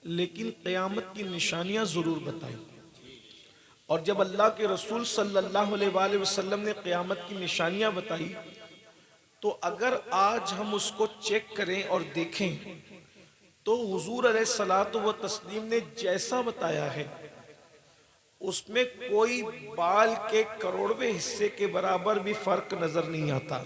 لیکن قیامت کی نشانیاں ضرور بتائیں. اور جب اللہ کے رسول صلی اللہ علیہ وآلہ وسلم نے قیامت کی نشانیاں بتائی تو اگر آج ہم اس کو چیک کریں اور دیکھیں تو حضور علیہ الصلوۃ والتسلیم نے جیسا بتایا ہے اس میں کوئی بال کے کروڑویں حصے کے برابر بھی فرق نظر نہیں آتا.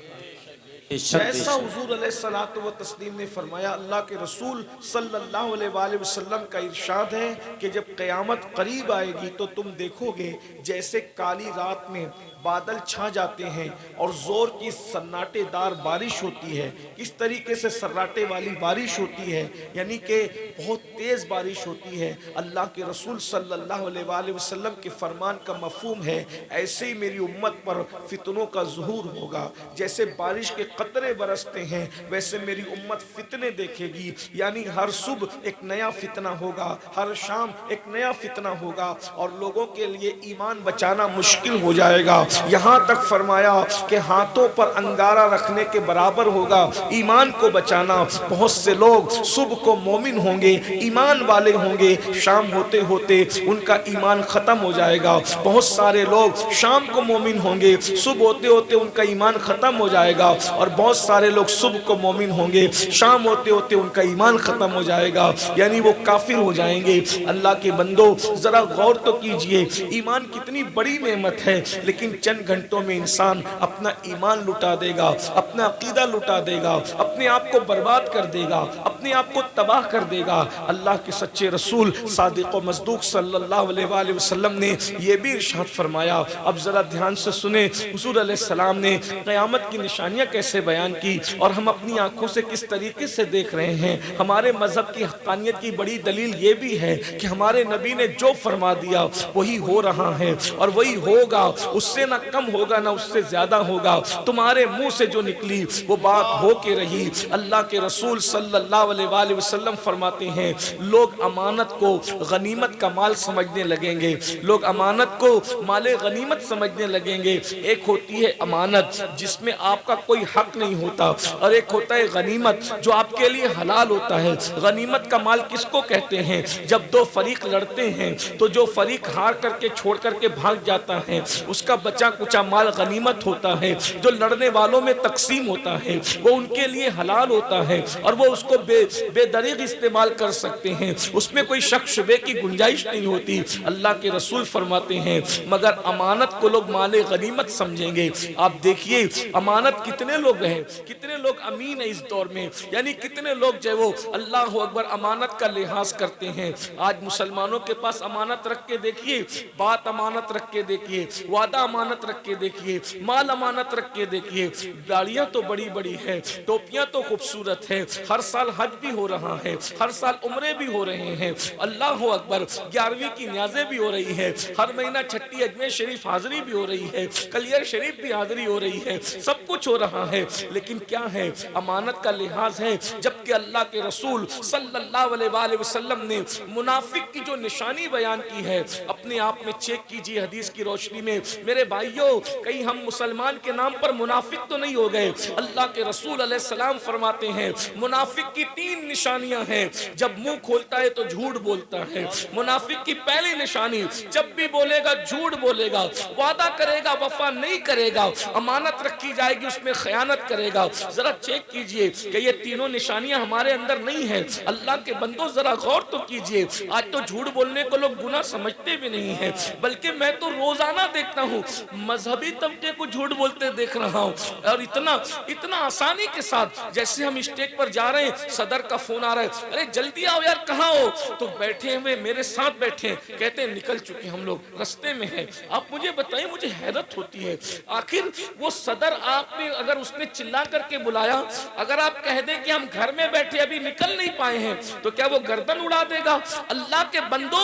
جیسا حضور علیہ الصلوۃ والتسلیم نے فرمایا، اللہ کے رسول صلی اللہ علیہ وآلہ وسلم کا ارشاد ہے کہ جب قیامت قریب آئے گی تو تم دیکھو گے جیسے کالی رات میں بادل چھا جاتے ہیں اور زور کی سناٹے دار بارش ہوتی ہے. کس طریقے سے سراٹے والی بارش ہوتی ہے، یعنی کہ بہت تیز بارش ہوتی ہے. اللہ کے رسول صلی اللہ علیہ وآلہ وسلم کے فرمان کا مفہوم ہے ایسے ہی میری امت پر فتنوں کا ظہور ہوگا. جیسے بارش کے قطرے برستے ہیں ویسے میری امت فتنے دیکھے گی، یعنی ہر صبح ایک نیا فتنہ ہوگا، ہر شام ایک نیا فتنہ ہوگا اور لوگوں کے لیے ایمان بچانا مشکل ہو جائے گا. یہاں تک فرمایا کہ ہاتھوں پر انگارہ رکھنے کے برابر ہوگا ایمان کو بچانا. بہت سے لوگ صبح کو مومن ہوں گے، ایمان والے ہوں گے، شام ہوتے ہوتے ان کا ایمان ختم ہو جائے گا. بہت سارے لوگ شام کو مومن ہوں گے، صبح ہوتے ہوتے ان کا ایمان ختم ہو جائے گا. اور بہت سارے لوگ صبح کو مومن ہوں گے، شام ہوتے ہوتے ان کا ایمان ختم ہو جائے گا، یعنی وہ کافر ہو جائیں گے. اللہ کے بندو ذرا غور تو کیجئے، ایمان کتنی بڑی نعمت ہے، لیکن چند گھنٹوں میں انسان اپنا ایمان لٹا دے گا، اپنا عقیدہ لٹا دے گا، اپنے آپ کو برباد کر دے گا، اپنے آپ کو تباہ کر دے گا. اللہ کے سچے رسول صادق و مصدوق صلی اللہ علیہ وآلہ وسلم نے یہ بھی ارشاد فرمایا. اب ذرا دھیان سے سنیں، حضور علیہ السلام نے قیامت کی نشانیاں کیسے بیان کی اور ہم اپنی آنکھوں سے کس طریقے سے دیکھ رہے ہیں. ہمارے مذہب کی حقانیت کی بڑی دلیل یہ بھی ہے کہ ہمارے نبی نے جو فرما دیا وہی ہو رہا ہے اور وہی ہوگا، اس سے نہ کم ہوگا نہ اس سے زیادہ ہوگا. تمہارے منہ سے جو نکلی وہ بات ہو کے رہی. اللہ کے رسول صلی اللہ علیہ وآلہ وسلم فرماتے ہیں لوگ امانت کو غنیمت کا مال سمجھنے لگیں گے، لوگ امانت کو مال غنیمت سمجھنے لگیں گے. ایک ہوتی ہے امانت جس میں آپ کا کوئی حق نہیں ہوتا، اور ایک ہوتا ہے غنیمت جو آپ کے لیے حلال ہوتا ہے. غنیمت کا مال کس کو کہتے ہیں؟ جب دو فریق لڑتے ہیں تو جو فریق ہار کر کے چھوڑ کر کے بھاگ جاتا ہے اس کا بچا کچا مال غنیمت ہوتا ہے. جو لڑنے والوں میں تقسیم ہوتا ہے وہ ان کے لیے حلال ہوتا ہے اور وہ اس کو بے دریغ استعمال کر سکتے ہیں، اس میں کوئی شک شبے کی گنجائش نہیں ہوتی. اللہ کے رسول فرماتے ہیں مگر امانت کو لوگ مال غنیمت سمجھیں گے. آپ دیکھیے امانت کتنے لوگ ہیں، کتنے لوگ امین ہیں اس دور میں، یعنی کتنے لوگ جو وہ اللہ اکبر امانت کا لحاظ کرتے ہیں. آج مسلمانوں کے پاس امانت رکھ کے دیکھیے، بات امانت رکھ کے دیکھیے، وعدہ امانت رکھ کے دیکھیے، مال امانت رکھ کے دیکھیے. داڑیاں تو بڑی بڑی ہے، ٹوپیاں تو خوبصورت ہے، ہر سال حج بھی ہو رہا ہے، ہر سال عمرے بھی ہو رہے ہیں، اللہ اکبر 11ویں کی نیازیں بھی ہو رہی ہے، ہر مہینہ چھٹی اجمیر شریف حاضری بھی ہو رہی ہے، کلیئر شریف بھی حاضری ہو رہی ہے، سب کچھ ہو رہا ہے. لیکن کیا ہے؟ امانت کا لحاظ ہے. جبکہ اللہ کے رسول صلی اللہ علیہ وآلہ وسلم نے منافق کی جو نشانی بیان کی ہے اپنے آپ میں چیک کیجئے حدیث کی روشنی میں. میرے بھائیوں کہیں ہم مسلمان کے نام پر منافق تو نہیں ہو گئے؟ اللہ کے رسول علیہ السلام فرماتے ہیں منافق کی 3 نشانیاں ہیں. جب منہ کھولتا ہے تو جھوٹ بولتا ہے. منافق کی پہلی نشانی جب بھی بولے گا جھوٹ بولے گا، وعدہ کرے گا وفا نہیں کرے گا، امانت رکھی جائے گی اس میں خیانت کرے گا. ذرا چیک کیجئے کہ یہ تینوں نشانیاں ہمارے اندر نہیں ہیں. اللہ کے بندوں ذرا غور تو کیجئے. آج تو جھوٹ بولنے کو لوگ گناہ سمجھتے بھی نہیں ہیں، بلکہ میں تو روزانہ دیکھتا ہوں مذہبی طبقے کو جھوٹ بولتے دیکھ رہا ہوں، اور اتنا آسانی کے ساتھ جیسے ہم اسٹیج پر جا رہے ہیں صدر کا فون آ رہا ہے، ارے جلدی آؤ یار کہاں ہو؟ تو بیٹھے ہوئے میرے ساتھ بیٹھے ہیں، کہتے ہیں نکل چکے ہم لوگ رستے میں ہیں. آپ مجھے بتائیں مجھے حیرت ہوتی ہے آخر وہ صدر آپ نے اگر اس نے چلا کر کے بلایا، اگر آپ کہہ دیں کہ ہم گھر میں بیٹھے ابھی نکل نہیں پائے ہیں تو کیا وہ گردن اڑا دے گا؟ اللہ کے بندو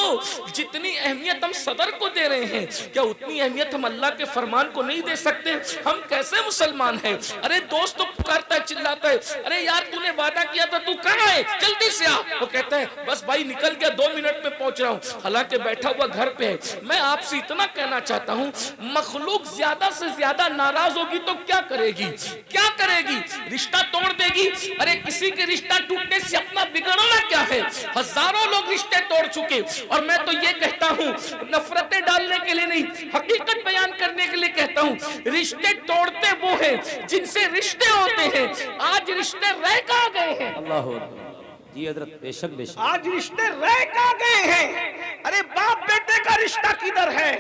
جتنی اہمیت ہم صدر کو دے رہے ہیں کیا اتنی اہمیت ہم اللہ اللہ کے فرمان کو نہیں دے سکتے؟ ہم کیسے مسلمان ہیں؟ ارے دوست تو پکارتا ہے، چلاتا ہے، ارے یار تو نے وعدہ کیا تھا، تو کہاں ہے؟ جلدی سے آ۔ وہ کہتا ہے بس بھائی نکل گیا، 2 منٹ میں پہنچ رہا ہوں، حالانکہ بیٹھا ہوا گھر پہ ہے۔ میں آپ سے اتنا کہنا چاہتا ہوں، مخلوق زیادہ سے زیادہ ناراض ہوگی تو کیا کرے گی؟ کیا کرے گی؟ رشتہ توڑ دے گی۔ ارے کسی کے رشتہ ٹوٹنے سے اپنا بگڑنا کیا ہے؟ ہزاروں لوگ رشتے توڑ چکے۔ اور میں تو یہ کہتا ہوں، نفرتیں ڈالنے کے لیے نہیں، حقیقت بیان کرنے کے لیے کہتا ہوں، رشتے توڑتے وہ ہیں جن سے رشتے ہوتے ہیں۔ آج رشتے رہ کہاں گئے ہیں؟ اللہ اکبر۔ جی حضرت، بے شک بے شک۔ آج رشتے رہ کہاں گئے ہیں؟ ارے باپ بیٹے کا رشتہ کدھر ہے؟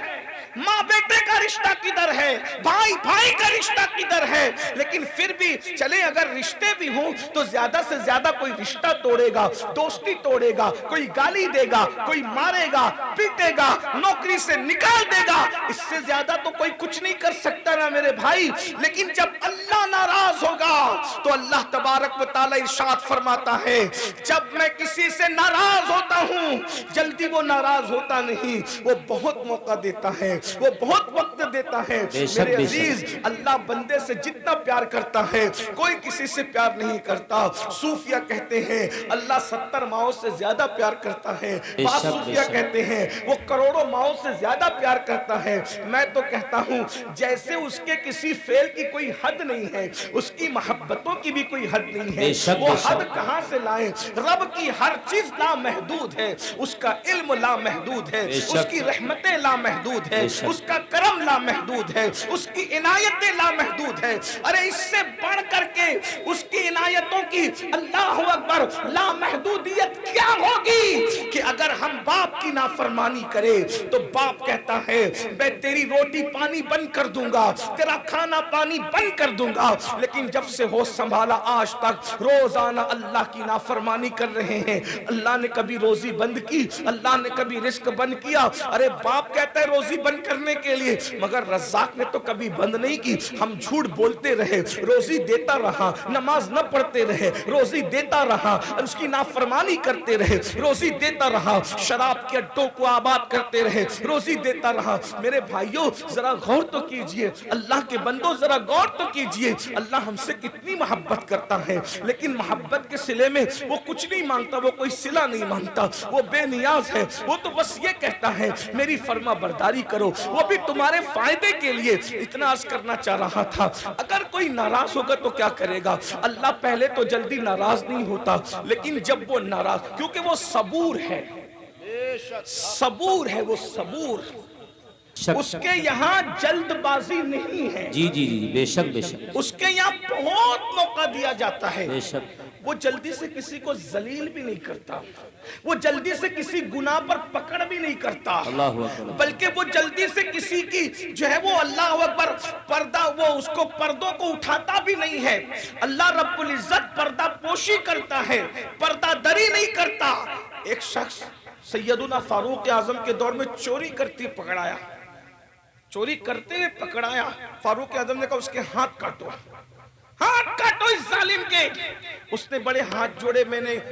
ماں بیٹے کا رشتہ کدھر ہے؟ بھائی بھائی کا رشتہ کدھر ہے؟ لیکن پھر بھی چلے اگر رشتے بھی ہوں تو زیادہ سے زیادہ کوئی رشتہ توڑے گا، دوستی توڑے گا، کوئی گالی دے گا، کوئی مارے گا، پیٹے گا، نوکری سے نکال دے گا، اس سے زیادہ تو کوئی کچھ نہیں کر سکتا نا میرے بھائی۔ لیکن جب اللہ ناراض ہوگا تو اللہ تبارک و تعالی ارشاد فرماتا ہے، جب میں کسی سے ناراض ہوتا ہوں جلدی وہ ناراض ہوتا نہیں، وہ بہت موقع دیتا ہے، وہ بہت وقت دیتا ہے۔ میرے عزیز، اللہ بندے سے جتنا پیار کرتا ہے کوئی کسی سے پیار نہیں کرتا۔ صوفیہ کہتے ہیں اللہ 70 ماؤں سے زیادہ پیار کرتا ہے، بعض صوفیہ کہتے ہیں وہ کروڑوں ماؤں سے زیادہ پیار کرتا ہے۔ میں تو کہتا ہوں جیسے اس کے کسی فعل کی کوئی حد نہیں ہے، اس کی محبتوں کی بھی کوئی حد نہیں ہے۔ وہ حد کہاں سے لائیں؟ رب کی ہر چیز لامحدود ہے، اس کا علم لامحدود ہے، اس کی رحمتیں لامحدود ہے، اس کا کرم لامحدود ہے، اس کی عنایتیں لامحدود ہے۔ ارے اس سے بڑھ کر کے اس کی عنایتوں کی اللہ اکبر لامحدودیت کیا ہوگی کہ اگر ہم باپ کی نافرمانی کرے تو باپ کہتا ہے میں تیری روٹی پانی بند کر دوں گا، تیرا کھانا پانی بند کر دوں گا۔ لیکن جب سے ہوش سنبھالا آج تک روزانہ اللہ کی نافرمانی کر رہے ہیں۔ اللہ نے کبھی روزی بند کی؟ اللہ نے کبھی رزق بند کیا؟ ارے باپ کہتا ہے روزی بند کرنے کے لیے، مگر رزاق نے تو کبھی بند نہیں کی۔ ہم جھوٹ بولتے رہے، روزی دیتا رہا، نماز نہ پڑھتے رہے، روزی دیتا رہا، اس کی نافرمانی کرتے رہے، روزی دیتا رہا، شراب کے اڈوں کو آباد کرتے رہے، روزی دیتا رہا۔ میرے بھائیوں ذرا غور تو کیجئے، اللہ کے بندوں ذرا غور تو کیجئے، اللہ ہم سے کتنی محبت کرتا ہے، لیکن محبت کے صلے میں وہ کچھ نہیں مانگتا، وہ کوئی صلہ نہیں مانگتا، وہ بے نیاز ہے۔ وہ تو بس یہ کہتا ہے میری فرما برداری کرو، وہ بھی تمہارے فائدے کے لیے۔ اتنا عرض کرنا چاہ رہا تھا، اگر کوئی ناراض ہوگا تو کیا کرے گا؟ اللہ پہلے تو جلدی ناراض نہیں ہوتا، لیکن جب وہ ناراض، کیونکہ وہ صبور ہے، صبور ہے، وہ صبور، اس کے یہاں جلد بازی نہیں ہے۔ جی جی جی، بے شک بے شک۔ اس کے یہاں بہت موقع دیا جاتا ہے، بے شک۔ وہ جلدی سے کسی کو ذلیل بھی نہیں کرتا، وہ جلدی سے کسی گناہ پر پکڑ بھی نہیں کرتا، اللہ اکبر، بلکہ وہ جلدی سے کسی کی جو ہے وہ اللہ اکبر پردہ، وہ اس کو پردوں کو اٹھاتا بھی نہیں ہے۔ اللہ رب العزت پردہ پوشی کرتا ہے، پردہ دری نہیں کرتا۔ ایک شخص سیدنا فاروق اعظم کے دور میں چوری کرتے پکڑایا، چوری کرتے ہوئے پکڑایا، فاروق اعظم نے کہا اس کے ہاتھ کاٹو، ہاتھ کاٹو اس ظالم کے۔ اس نے بڑے ہاتھ جوڑے،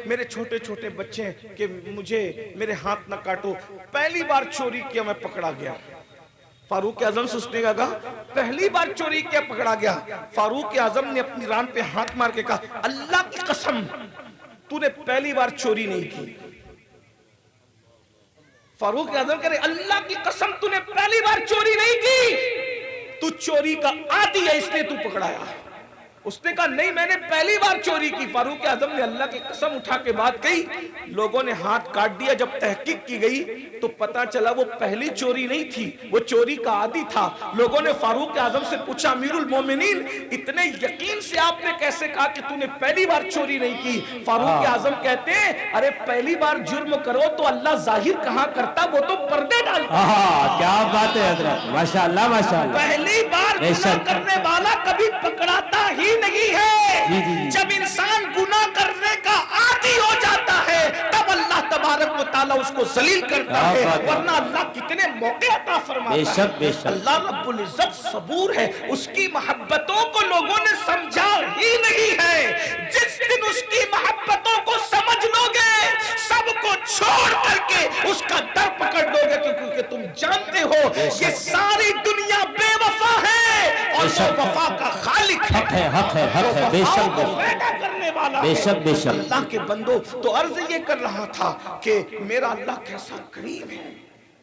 میرے چھوٹے چھوٹے بچے ہیں کہ مجھے میرے ہاتھ نہ کاٹو۔ پہلی بار چوری کیا میں پکڑا گیا۔ فاروق اعظم سے اس نے کہا پہلی بار چوری کیا پکڑا گیا۔ فاروق اعظم نے اپنی ران پہ ہاتھ مار کے کہا اللہ کی قسم تو نے پہلی بار چوری نہیں کی۔ فاروق اعظم کہہ رہے اللہ کی قسم تو نے پہلی بار چوری نہیں کی، تو چوری کا عادی ہے اس لیے تو پکڑایا۔ اس نے کہا نہیں میں نے پہلی بار چوری کی۔ فاروق اعظم نے اللہ کی قسم اٹھا کے بات کہی، لوگوں نے ہاتھ کاٹ دیا۔ جب تحقیق کی گئی تو پتا چلا وہ پہلی چوری نہیں تھی، وہ چوری کا عادی تھا۔ لوگوں نے فاروق اعظم سے پوچھا امیر المومنین اتنے یقین سے آپ نے کیسے کہا کہ تو نے پہلی بار چوری نہیں کی؟ فاروق اعظم کہتے ہیں ارے پہلی بار جرم کرو تو اللہ ظاہر کہاں کرتا، وہ تو پردے ڈالتا۔ کیا بات ہے حضرت، ماشاءاللہ ماشاءاللہ۔ پہلی بار گناہ کرنے والا کبھی پکڑاتا ہی نہیں ہے۔ جب انسان گناہ کرنے کا عادی ہو جاتا ہے تب اللہ تبارک و تعالیٰ اس کو ذلیل کرتا ہے، ورنہ اللہ کتنے موقع عطا فرماتا ہے۔ اللہ رب العزت صبور ہے، اس کی محبتوں کو لوگوں نے سمجھا ہی نہیں ہے۔ جس دن اس کی محبتوں کو سمجھ لو گے سب کو چھوڑ کر کے اس کا در پکڑ لو گے، کیونکہ تم جانتے ہو یہ ساری دنیا بے شک وفا کا خالق ہے، حق ہے، حق ہے، حق ہے، بے وفاؤں شک کو بے شک پیدا کرنے والا بے ہے۔ شک بے شک اللہ کے بندو، تو عرض یہ کر رہا تھا کہ میرا اللہ کیسا کریم ہے،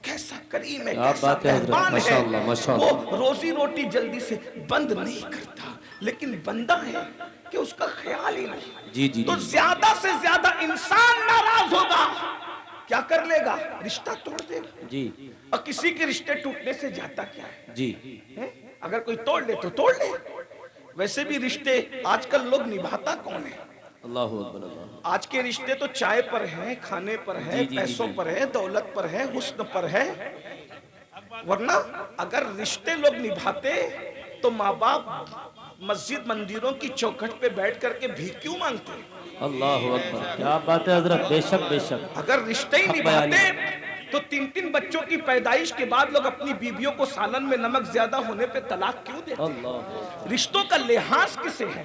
کیسا کریم ہے، کیا کیسا بات ہے حضرت، مہربان ماشاء ہے۔ اللہ ماشاء وہ اللہ، روزی روٹی جلدی سے بند نہیں کرتا، لیکن بندہ ہے کہ اس کا خیال ہی نہیں۔ جی جی تو جی زیادہ سے زیادہ انسان ناراض ہوگا، کیا کر لے گا؟ رشتہ توڑ دے گا۔ جی اور کسی کے رشتے ٹوٹنے سے جاتا کیا ہے؟ جی اگر کوئی توڑ لے تو توڑ لے۔ ویسے بھی رشتے آج کل لوگ نبھاتا کون ہے؟ اللہ اکبر، اللہ آج کے رشتے تو چائے پر ہیں، کھانے پر ہے، جی جی جی پیسوں جی پر ہے، دولت پر ہے، حسن پر ہے۔ ورنہ اگر رشتے لوگ نبھاتے تو ماں باپ مسجد مندروں کی چوکھٹ پہ بیٹھ کر کے بھیک کیوں مانگتے؟ اللہ اکبر، کیا بات ہے حضرت، بے شک بے شک، اگر رشتے ہی حق بیانی نبھاتے تو تین بچوں کی پیدائش کے بعد لوگ اپنی بیویوں کو سالن میں نمک زیادہ ہونے پہ طلاق کیوں دیتے؟ اللہ رشتوں کا لحاظ کسے ہے؟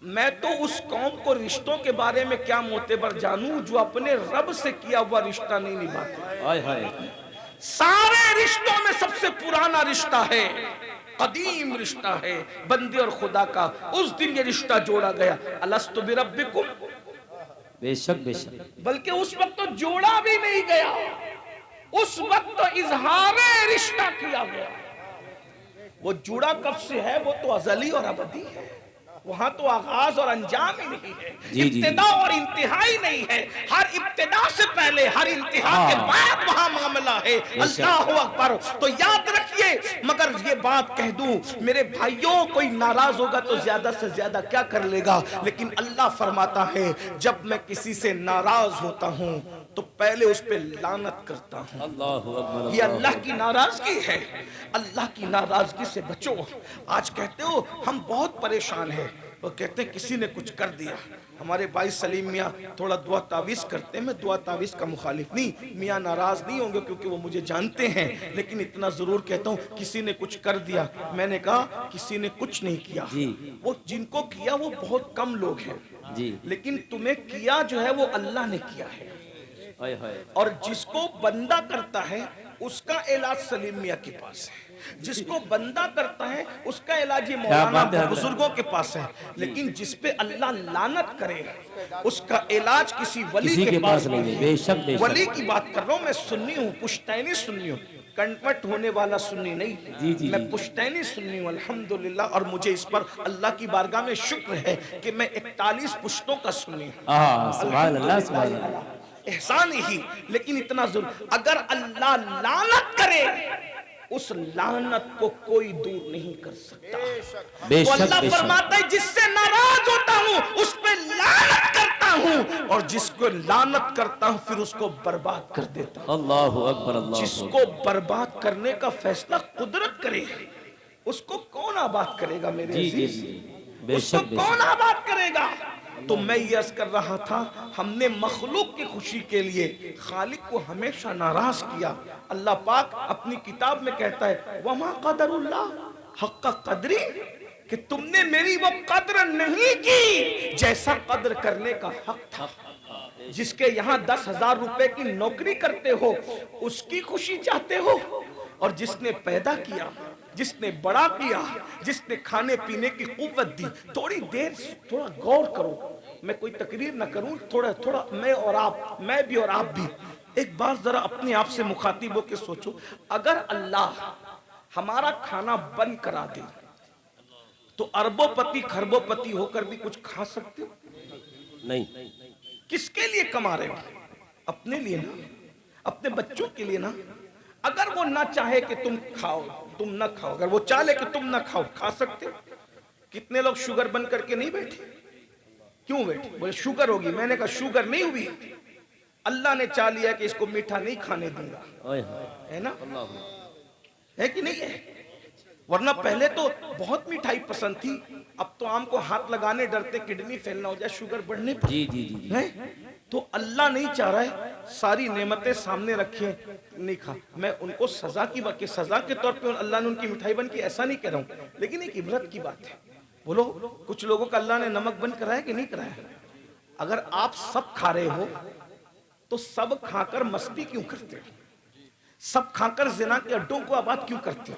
میں تو اس قوم کو رشتوں کے بارے میں کیا معتبر جانوں جو اپنے رب سے کیا ہوا رشتہ نہیں نبھاتے۔ ہائے ہائے، سارے رشتوں میں سب سے پرانا رشتہ ہے، قدیم رشتہ ہے بندے اور خدا کا۔ اس دن یہ رشتہ جوڑا گیا، الستُ بربکم، بے شک بے شک، بلکہ اس وقت تو جوڑا بھی نہیں گیا، اس وقت تو اظہار رشتہ کیا گیا۔ وہ جڑا کب سے ہے؟ وہ تو ازلی اور ابدی ہے، وہاں تو آغاز اور انجام ہی نہیں ہے، جی جی ابتدا اور انتہا ہی نہیں ہے۔ ہر ابتدا سے پہلے، ہر انتہا کے بعد وہاں معاملہ ہے۔ اللہ اکبر۔ تو یاد رکھیے، مگر یہ بات کہہ دوں میرے بھائیوں، کوئی ناراض ہوگا تو زیادہ سے زیادہ کیا کر لے گا، لیکن اللہ فرماتا ہے جب میں کسی سے ناراض ہوتا ہوں تو پہلے اس پہ لعنت کرتا ہوں۔ اللہ اکبر، یہ اللہ کی ناراضگی ہے، اللہ کی ناراضگی سے بچو۔ آج کہتے ہو ہم بہت پریشان ہیں، وہ کہتے ہیں کسی نے کچھ کر دیا۔ ہمارے بھائی سلیم میاں تھوڑا دعا تعویذ کرتے ہیں، میں دعا تعویذ کا مخالف نہیں، میاں ناراض نہیں ہوں گے کیونکہ وہ مجھے جانتے ہیں، لیکن اتنا ضرور کہتا ہوں کسی نے کچھ کر دیا۔ میں نے کہا کسی نے کچھ نہیں کیا، جی وہ جن کو کیا وہ بہت کم لوگ ہیں، جی، لیکن تمہیں کیا جو ہے وہ اللہ نے کیا ہے۔ ہائے ہائے، اور جس کو بندہ کرتا ہے اس کا علاج سلیم میاں کے پاس ہے، جس کو بندہ کرتا ہے اس کا علاج یہ مولانا بات ہے حضرت، بزرگوں کے پاس ہے، لیکن جس پہ اللہ لعنت کرے اس کا علاج کسی ولی کسی کے پاس نہیں نہیں ہے، بے شک بے ہے۔ شک، ولی کی بات کر رہا ہوں، میں سنی ہوں، پشتینی سنی ہوں، کنورٹ ہونے والا سنی نہیں، جی جی میں جی، پشتینی سنی ہوں الحمدللہ، اور مجھے اس پر اللہ کی بارگاہ میں شکر ہے کہ میں 41 پشتوں کا سنی ہوں۔ سبحان اللہ سبحان اللہ، احسان ہی، لیکن اتنا ضرور، اگر اللہ لعنت کرے اس لعنت کو کوئی دور نہیں کر سکتا۔ بے تو شک اللہ بے شک، فرماتا ہے جس سے ناراض ہوتا ہوں اس پہ لعنت کرتا ہوں، اور جس کو لعنت کرتا ہوں پھر اس کو برباد کر دیتا ہوں۔ اللہ اکبر، اللہ جس اکبر، کو برباد کرنے کا فیصلہ قدرت کرے اس کو کون آباد کرے گا میرے جی جی عزیز؟ جی، بے اس کو شک بے کون شک، آباد کرے گا؟ تو میں یہ عرض کر رہا تھا ہم نے مخلوق کی خوشی کے لیے خالق کو ہمیشہ ناراض کیا۔ اللہ پاک اپنی کتاب میں کہتا ہے وَمَا قَدَرُ اللَّهِ حَقَّ قَدْرِ، کہ تم نے میری وہ قدر نہیں کی جیسا قدر کرنے کا حق تھا۔ جس کے یہاں 10,000 روپے کی نوکری کرتے ہو اس کی خوشی چاہتے ہو، اور جس نے پیدا کیا، جس نے بڑا کیا، جس نے کھانے پینے کی قوت دی، تھوڑی دیر تھوڑا غور کرو، میں کوئی تقریر نہ کروں، تھوڑا میں اور آپ، میں بھی اور آپ بھی ایک بار ذرا اپنے آپ سے مخاطب ہو کے سوچو، اگر اللہ ہمارا کھانا بند کرا دے تو اربوں پتی خربوں پتی ہو کر بھی کچھ کھا سکتے ہو؟ نہیں، کس کے لیے کما رہے ہو؟ اپنے لیے نا، اپنے بچوں کے لیے نا۔ اگر وہ نہ چاہے کہ تم کھاؤ تم نہ کھاؤ، اگر وہ چاہے کہ تم نہ کھاؤ، کھا سکتے ہو؟ کتنے لوگ شوگر بن کر کے نہیں بیٹھے؟ کیوں بیٹھے؟ بولے شوگر ہوگی، میں نے کہا شوگر نہیں ہوئی، اللہ نے چاہ لیا کہ اس کو میٹھا نہیں کھانے دوں گا، ہائے ہائے، ہے نا؟ اللہ، ہے کہ نہیں ہے؟ ورنہ پہلے تو بہت میٹھائی پسند تھی، اب تو آم کو ہاتھ لگانے ڈرتے کڈنی فیلنا ہو جائے شوگر بڑھنے پر، جی جی جی جی، ہے؟ تو اللہ نہیں چاہ رہا ہے ساری نعمتیں سامنے رکھیں نہیں کھا، میں ان کو سزا کی سزا کے طور پہ اللہ نے ان کی مٹھائی بن کی ایسا نہیں کہہ رہا ہوں، لیکن ایک عبرت کی بات ہے۔ بولو کچھ لوگوں کا اللہ نے نمک بند کرایا کہ نہیں کرایا؟ اگر آپ سب کھا رہے ہو تو سب کھا کر مستی کیوں کرتے ہو؟ سب کھا کر زنا کے اڈوں کو آباد کیوں کرتے ہو؟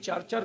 4-4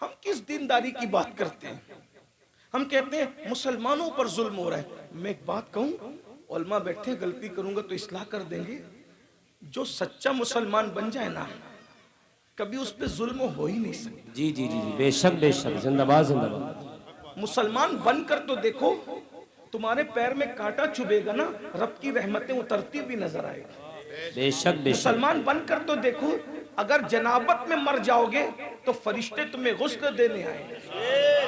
ہم کس دینداری کی بات کرتے ہیں؟ ہم کہتے ہیں مسلمانوں پر ظلم ہو رہا ہے. میں ایک بات کہوں، علماء بیٹھے ہیں، غلطی کروں گا تو اصلاح کر دیں گے. جو سچا مسلمان بن جائے نا، کبھی اس پہ ظلم ہو ہی نہیں سکتا. جی جی جی جی، بے شک بے شک، زندہ باد زندہ باد. مسلمان بن کر تو دیکھو، تمہارے پیر میں کانٹا چبھے گا نا، رب کی رحمتیں اترتی بھی نظر آئے گی. بے شک بے شک. مسلمان بن کر تو دیکھو، اگر جنابت میں مر جاؤ گے تو فرشتے تمہیں غسل دینے آئیں گے.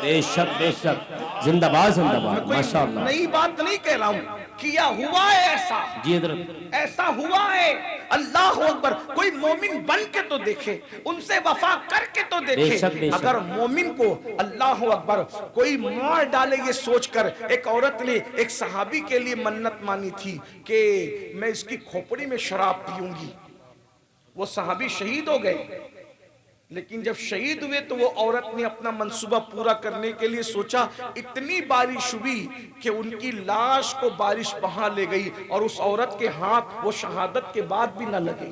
بے شک بے شک، زندہ باد زندہ میں باد، کوئی ماشاءاللہ. نئی بات نہیں کہہ رہا ہوں، کیا ہوا ہے ایسا، جی حضرت. ایسا ہوا ہے. اللہ اکبر. کوئی مومن بن کے تو دیکھے، ان سے وفا کر کے تو بے دیکھے. شک بے شک. اگر مومن کو اللہ اکبر کوئی مار ڈالے یہ سوچ کر، ایک عورت نے ایک صحابی کے لیے منت مانی تھی کہ میں اس کی کھوپڑی میں شراب پیوں گی. وہ صحابی شہید ہو گئے، لیکن جب شہید ہوئے تو وہ عورت نے اپنا منصوبہ پورا کرنے کے لیے سوچا. اتنی بارش ہوئی کہ ان کی لاش کو بارش بہا لے گئی، اور اس عورت کے ہاتھ وہ شہادت کے بعد بھی نہ لگے.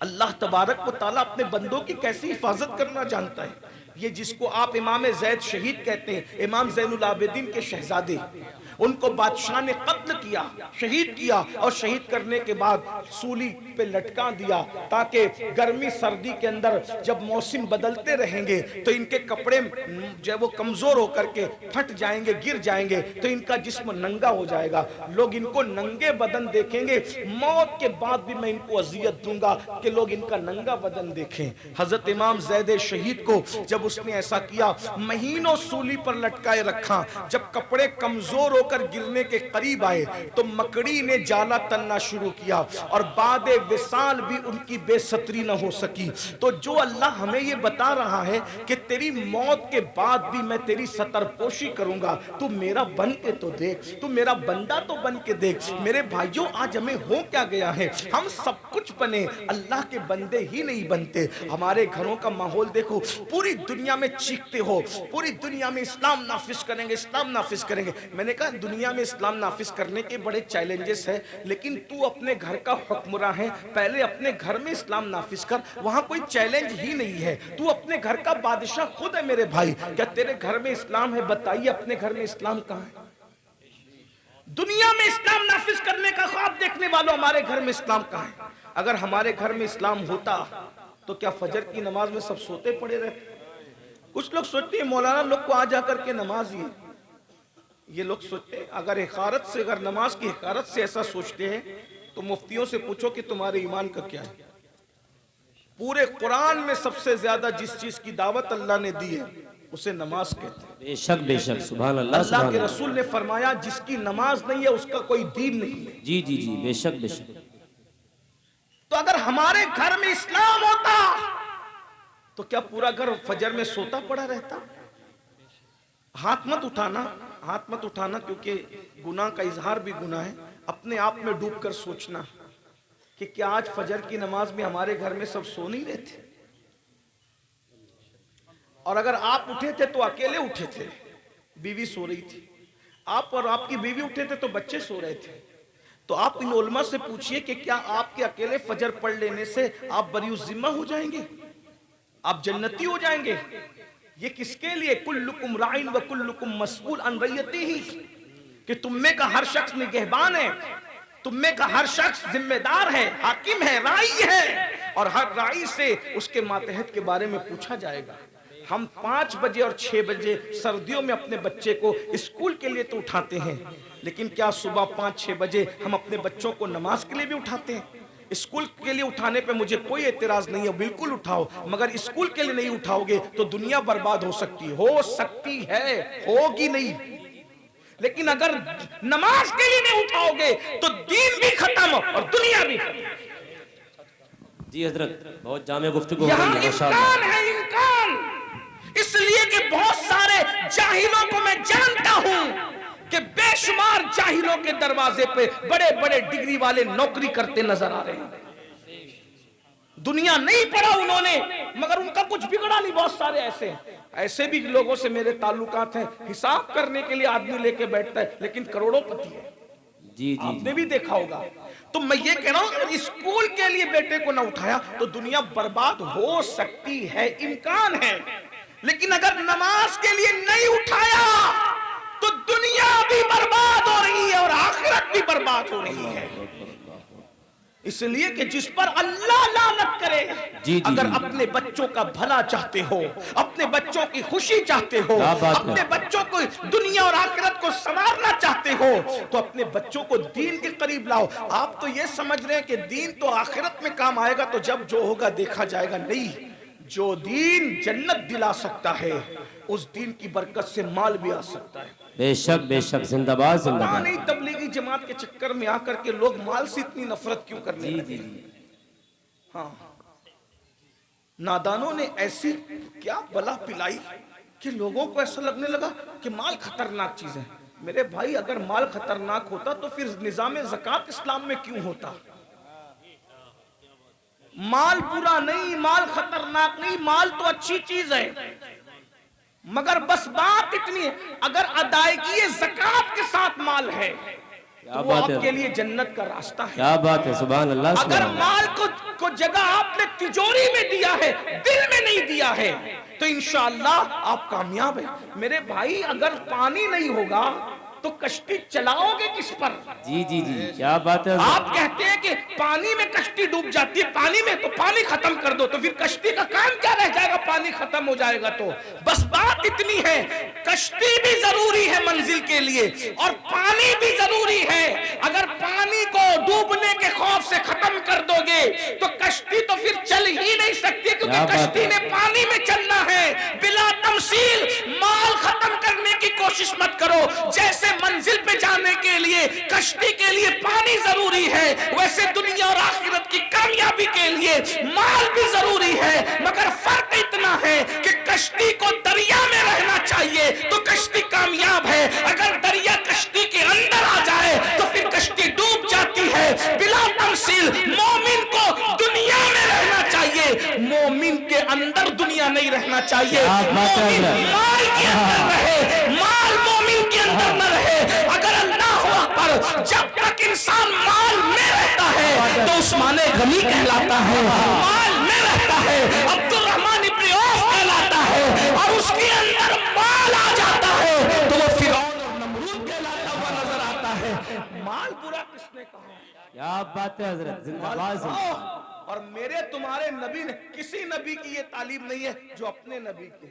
اللہ تبارک و تعالیٰ اپنے بندوں کی کیسی حفاظت کرنا جانتا ہے. یہ جس کو آپ امام زید شہید کہتے ہیں، امام زین العابدین کے شہزادے، ان کو بادشاہ نے قتل کیا، شہید کیا، اور شہید کرنے کے بعد سولی پہ لٹکا دیا تاکہ گرمی سردی کے اندر جب موسم بدلتے رہیں گے تو ان کے کپڑے جب وہ کمزور ہو کر کے پھٹ جائیں گے، گر جائیں گے، تو ان کا جسم ننگا ہو جائے گا. لوگ ان کو ننگے بدن دیکھیں گے. موت کے بعد بھی میں ان کو اذیت دوں گا کہ لوگ ان کا ننگا بدن دیکھیں. حضرت امام زید شہید کو جب اس نے ایسا کیا، مہینوں سولی پر لٹکائے رکھا. جب کپڑے کمزور ہو کر گرنے کے قریب آئے تو مکڑی نے جالا تننا شروع کیا، اور بعد وصال بھی ان کی بے ستری نہ ہو سکی. تو جو اللہ ہمیں یہ بتا رہا ہے کہ تیری موت کے بعد بھی میں تیری ستر پوشی کروں گا، تو میرا بن کے تو دیکھ، تو میرا بندہ تو بن کے دیکھ. میرے بھائیوں، آج ہمیں ہو کیا گیا ہے؟ ہم سب کچھ بنے، اللہ کے بندے ہی نہیں بنتے. ہمارے گھروں کا ماحول دیکھو، پوری دنیا میں چیختے ہو، پوری دنیا میں اسلام نافذ کریں گے، اسلام نافذ کریں گے. میں نے کہا دنیا میں اسلام نافذ کرنے کے بڑے چیلنجز ہیں، لیکن تو اپنے گھر کا حکمراں ہے، پہلے اپنے گھر میں اسلام نافذ کر. وہاں کوئی چیلنج ہی نہیں ہے، تو اپنے گھر کا بادشاہ خود ہے. میرے بھائی، کیا تیرے گھر میں اسلام ہے؟ بتائیے اپنے گھر میں اسلام کہاں ہے؟ دنیا میں اسلام نافذ کرنے کا خواب دیکھنے والوں، ہمارے گھر میں اسلام کہاں ہے؟ اگر ہمارے گھر میں اسلام ہوتا تو کیا فجر کی نماز میں سب سوتے پڑے رہتے؟ کچھ لوگ سوچتے ہیں مولانا لوگ کو آ جا کر کے نماز ہی. یہ لوگ سوچتے ہیں اگر حقارت سے، اگر نماز کی حقارت سے ایسا سوچتے ہیں تو مفتیوں سے پوچھو کہ تمہارے ایمان کا کیا ہے. پورے قرآن میں سب سے زیادہ جس چیز کی دعوت اللہ نے دی ہے اسے نماز کہتے ہیں. بے شک بے شک، سبحان اللہ اللہ سبحان کے اللہ. رسول نے فرمایا جس کی نماز نہیں ہے اس کا کوئی دین نہیں ہے. جی جی جی، بے شک بے شک. تو اگر ہمارے گھر میں اسلام ہوتا تو کیا پورا گھر فجر میں سوتا پڑا رہتا؟ ہاتھ مت اٹھانا، ہاتھ مت اٹھانا، کیونکہ گناہ کا اظہار بھی گناہ ہے. اپنے آپ میں ڈوب کر سوچنا کہ کیا آج فجر کی نماز میں ہمارے گھر میں سب سو نہیں رہے تھے؟ اور اگر آپ اٹھے تھے تو اکیلے اٹھے تھے، بیوی سو رہی تھی. آپ اور آپ کی بیوی اٹھے تھے تو بچے سو رہے تھے. تو آپ ان علماء سے پوچھئے کہ کیا آپ کے اکیلے فجر پڑھ لینے سے آپ بری الذمہ ہو جائیں گے؟ آپ جنتی ہو جائیں گے؟ یہ کس کے لیے؟ کلکم راعٍ وکلکم مسئول عن رعیتہ، کہ تم میں کا ہر شخص نگہبان ہے، تم میں کا ہر شخص ذمہ دار ہے، حاکم ہے، راعی ہے، اور ہر راعی سے اس کے ماتحت کے بارے میں پوچھا جائے گا. ہم 5 بجے اور 6 بجے سردیوں میں اپنے بچے کو اسکول کے لیے تو اٹھاتے ہیں، لیکن کیا صبح 5-6 بجے ہم اپنے بچوں کو نماز کے لیے بھی اٹھاتے ہیں؟ اسکول کے لیے اٹھانے پہ مجھے کوئی اعتراض نہیں ہے، بالکل اٹھاؤ، مگر اسکول کے لیے نہیں اٹھاؤ گے تو دنیا برباد ہو سکتی ہے، ہوگی نہیں. لیکن اگر نماز کے لیے نہیں اٹھاؤ گے تو دین بھی ختم اور دنیا بھی ختم. جی حضرت، بہت جامع گفتگو ہو یہاں رہی ہے ماشاءاللہ. امکان ہے، امکان، اس لیے کہ بہت سارے جاہلوں کو میں جانتا ہوں کہ بے شمار جاہلوں کے دروازے پہ بڑے بڑے ڈگری والے نوکری کرتے نظر آ رہے ہیں. دنیا نہیں پڑھا انہوں نے مگر ان کا کچھ بگڑا نہیں. بہت سارے ایسے بھی لوگوں سے میرے تعلقات ہیں، حساب کرنے کے لیے آدمی لے کے بیٹھتا ہے لیکن کروڑوں پتی ہے. جی آپ نے بھی دیکھا ہوگا. تو میں یہ کہہ رہا ہوں اگر اسکول کے لیے بیٹے کو نہ اٹھایا تو دنیا برباد ہو سکتی ہے, امکان ہے. لیکن اگر نماز کے لیے نہیں اٹھایا تو دنیا بھی برباد ہو رہی ہے اور آخرت بھی برباد ہو رہی ہے. اس لیے کہ جس پر اللہ لعنت کرے, اگر اپنے بچوں کا بھلا چاہتے ہو, اپنے بچوں کی خوشی چاہتے ہو, اپنے بچوں کو دنیا اور آخرت کو سنوارنا چاہتے ہو تو اپنے بچوں کو دین کے قریب لاؤ. آپ تو یہ سمجھ رہے ہیں کہ دین تو آخرت میں کام آئے گا, تو جب جو ہوگا دیکھا جائے گا. نہیں, جو دین جنت دلا سکتا ہے اس دین کی برکت سے مال بھی آ سکتا ہے. بے شک زندہ باد زندہ باد. نہیں تبلیغی جماعت کے چکر میں آ کر کے لوگ مال سے اتنی نفرت کیوں کرنے لگے؟ ہاں, نادانوں نے ایسی کیا بلا پلائی کہ لوگوں کو ایسا لگنے لگا کہ مال خطرناک چیز ہے. میرے بھائی اگر مال خطرناک ہوتا تو پھر نظام زکوٰۃ اسلام میں کیوں ہوتا؟ مال برا نہیں, مال خطرناک نہیں, مال تو اچھی چیز ہے, مگر بس بات اتنی ہے اگر ادائیگی زکوٰۃ کے ساتھ مال ہے تو وہ آپ کے لیے جنت کا راستہ ہے. کیا بات ہے, سبحان اللہ. اگر مال کو جگہ آپ نے تجوری میں دیا ہے, دل میں نہیں دیا ہے, تو انشاءاللہ آپ کامیاب ہیں. میرے بھائی اگر پانی نہیں ہوگا تو کشتی چلاؤ گے کس پر؟ جی کیا بات ہے. آپ کہتے ہیں کہ پانی میں کشتی ڈوب جاتی ہے, پانی میں تو پانی ختم کر دو, تو پھر کشتی کا کام کیا رہ جائے گا پانی ختم ہو جائے گا تو؟ بس بات اتنی ہے, کشتی بھی ضروری ہے منزل کے لیے اور پانی بھی ضروری ہے. اگر پانی کو ڈوبنے کے خوف سے ختم کر دو گے تو کشتی تو پھر چل ہی نہیں سکتی, کیونکہ کشتی نے پانی میں چلنا ہے. بلا تمثیل مال ختم کرنے کی کوشش مت کرو. جیسے منزل پہ جانے کے لیے کشتی کے لیے پانی ضروری ہے, ویسے دنیا اور آخرت کی کامیابی کے لیے مال بھی ضروری ہے. مگر فرق اتنا ہے کہ کشتی کو دریا میں رہنا چاہیے تو کشتی کامیاب ہے, اگر دریا کشتی کے اندر آ جائے تو پھر کشتی ڈوب جاتی ہے. بلا تمثیل مومن کو دنیا میں رہنا چاہیے, مومن کے اندر دنیا نہیں رہنا چاہیے. مومن مال کے اندر رہے, مال مومن کے اندر نہ رہے. اگر اللہ اکبر, جب تک انسان مال میں رہتا ہے تو عثمان غنی کہلاتا ہے, مال میں رہتا ہے عبد الرحمن ابن عوف کہلاتا ہے, اور اس کے اندر مال آ جاتا ہے تو وہ فرعون اور نمرود کہلاتا ہوا نظر آتا ہے. مال برا کس نے کہا؟ کیا بات ہے حضرت, زندہ باد. اور میرے تمہارے نبی نے, کسی نبی کی یہ تعلیم نہیں ہے جو اپنے نبی کے